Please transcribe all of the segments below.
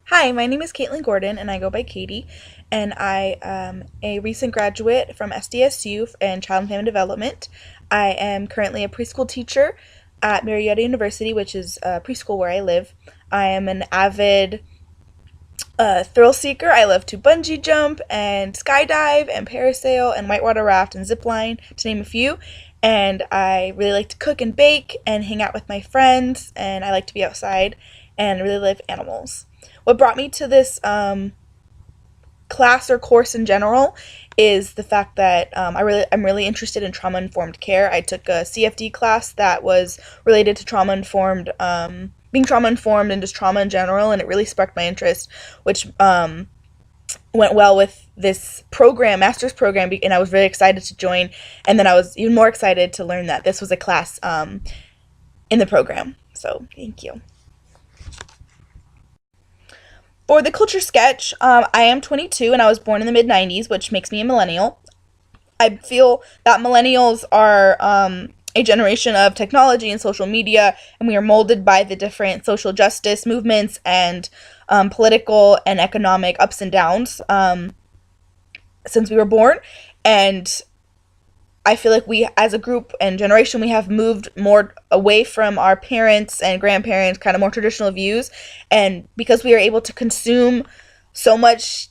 Hi, my name is Caitlin Gordon, and I go by Katie, and I am a recent graduate from SDSU in Child and Family Development. I am currently a preschool teacher at Marietta University, which is a preschool where I live. I am an avid thrill seeker. I love to bungee jump and skydive and parasail and whitewater raft and zip line, to name a few. And I really like to cook and bake and hang out with my friends, and I like to be outside and really love animals. What brought me to this class or course in general is the fact that I'm really interested in trauma informed care. I took a CFD class that was related to trauma informed, being trauma informed and just trauma in general, and it really sparked my interest, which went well with this program, master's program, and I was very excited to join. And then I was even more excited to learn that this was a class in the program. So thank you. For the culture sketch, I am 22 and I was born in the mid 90s, which makes me a millennial. I feel that millennials are a generation of technology and social media, and we are molded by the different social justice movements and political and economic ups and downs since we were born. And I feel like we, as a group and generation, we have moved more away from our parents and grandparents' kind of more traditional views. And because we are able to consume so much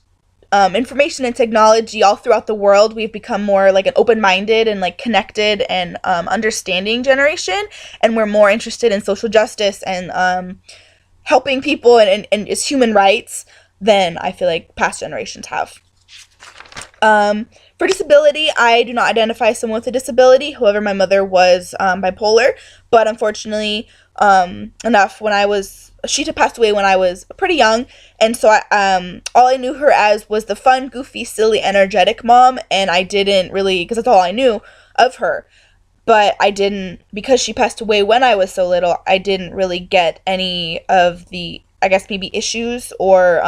information and technology all throughout the world, we've become more like an open-minded and like connected and understanding generation. And we're more interested in social justice and helping people and its human rights than I feel like past generations have. For disability, I do not identify as someone with a disability. However, my mother was bipolar, but unfortunately, enough she had passed away when I was pretty young, and so all I knew her as was the fun, goofy, silly, energetic mom, and I didn't really, because that's all I knew of her. But I didn't, because she passed away when I was so little, I didn't really get any of the, I guess, maybe issues or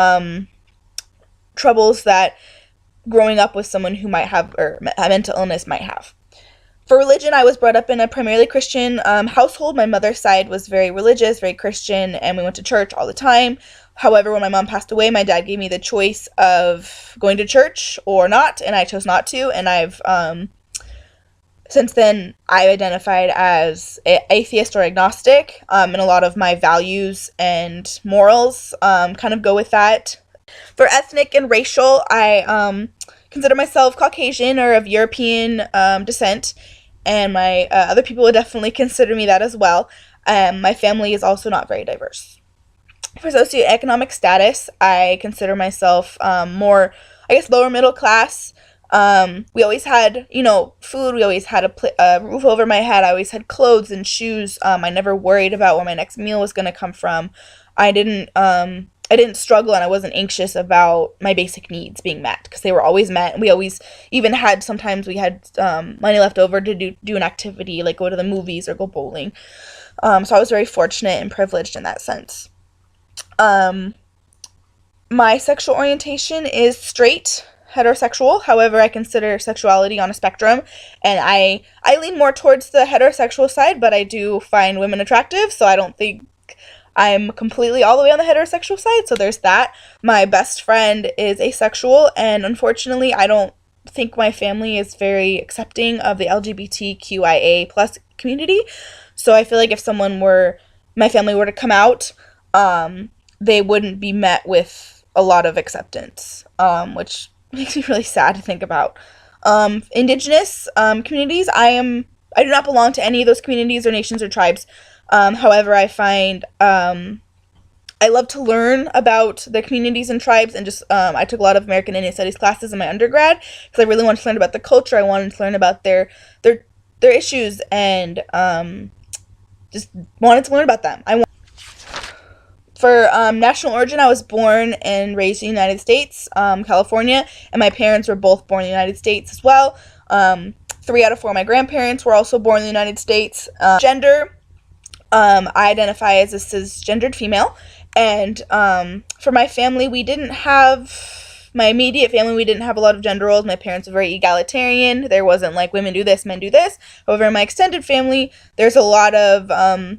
troubles that growing up with someone who might have, or a mental illness might have. For religion, I was brought up in a primarily Christian household. My mother's side was very religious, very Christian, and we went to church all the time. However, when my mom passed away, my dad gave me the choice of going to church or not, and I chose not to, and I've since then, I identified as atheist or agnostic, and a lot of my values and morals kind of go with that. For ethnic and racial, I consider myself Caucasian or of European descent, and my other people would definitely consider me that as well. My family is also not very diverse. For socioeconomic status, I consider myself more, I guess, lower middle class. We always had, food. We always had a roof over my head. I always had clothes and shoes. I never worried about where my next meal was going to come from. I didn't struggle, and I wasn't anxious about my basic needs being met because they were always met. And we always even had, sometimes we had money left over to do an activity like go to the movies or go bowling. So I was very fortunate and privileged in that sense. My sexual orientation is straight, heterosexual. However, I consider sexuality on a spectrum, and I lean more towards the heterosexual side, but I do find women attractive, so I don't think I'm completely all the way on the heterosexual side, so there's that. My best friend is asexual, and unfortunately, I don't think my family is very accepting of the LGBTQIA plus community. So I feel like if my family were to come out, they wouldn't be met with a lot of acceptance, which makes me really sad to think about. Indigenous communities, I do not belong to any of those communities or nations or tribes. However, I find I love to learn about the communities and tribes, and just I took a lot of American Indian Studies classes in my undergrad because I really wanted to learn about the culture. I wanted to learn about their issues, and just wanted to learn about them. For national origin, I was born and raised in the United States, California, and my parents were both born in the United States as well. 3 out of 4 of my grandparents were also born in the United States. Gender, I identify as a cisgendered female, and for my family, we didn't have my immediate family, we didn't have a lot of gender roles. My parents were very egalitarian. There wasn't like women do this, men do this. However, in my extended family, there's a lot of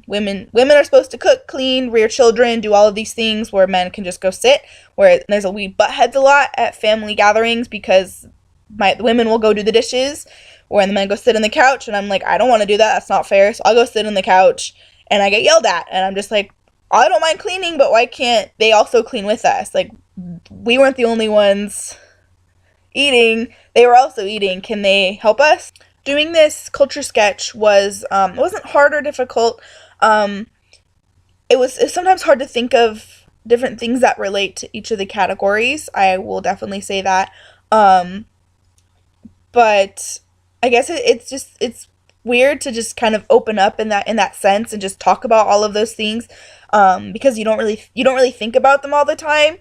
women are supposed to cook, clean, rear children, do all of these things, where men can just go sit. Where we butt heads a lot at family gatherings because the women will go do the dishes, or the men go sit on the couch, and I'm like, I don't want to do that. That's not fair. So I'll go sit on the couch, and I get yelled at, and I'm just like, I don't mind cleaning, but why can't they also clean with us? Like, we weren't the only ones eating. They were also eating. Can they help us? Doing this culture sketch was, it wasn't hard or difficult. It was sometimes hard to think of different things that relate to each of the categories. I will definitely say that. But I guess it's weird to just kind of open up in that sense and just talk about all of those things, because you don't really think about them all the time.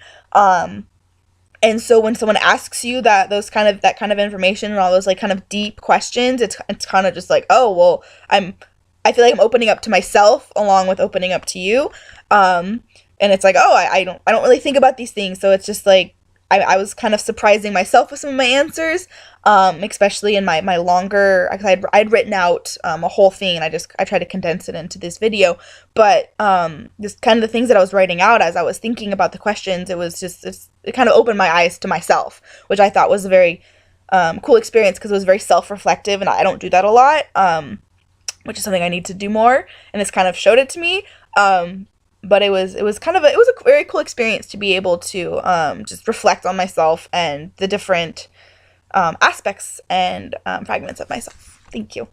And so when someone asks you that kind of information and all those like kind of deep questions, it's kind of just like, oh well, I feel like I'm opening up to myself along with opening up to you. And it's like, oh, I don't really think about these things, so it's just like I was kind of surprising myself with some of my answers, especially in my longer, because I'd written out a whole thing, and I tried to condense it into this video, but just kind of the things that I was writing out as I was thinking about the questions, it kind of opened my eyes to myself, which I thought was a very cool experience, because it was very self-reflective, and I don't do that a lot, which is something I need to do more, and this kind of showed it to me. But it was a very cool experience to be able to just reflect on myself and the different aspects and fragments of myself. Thank you.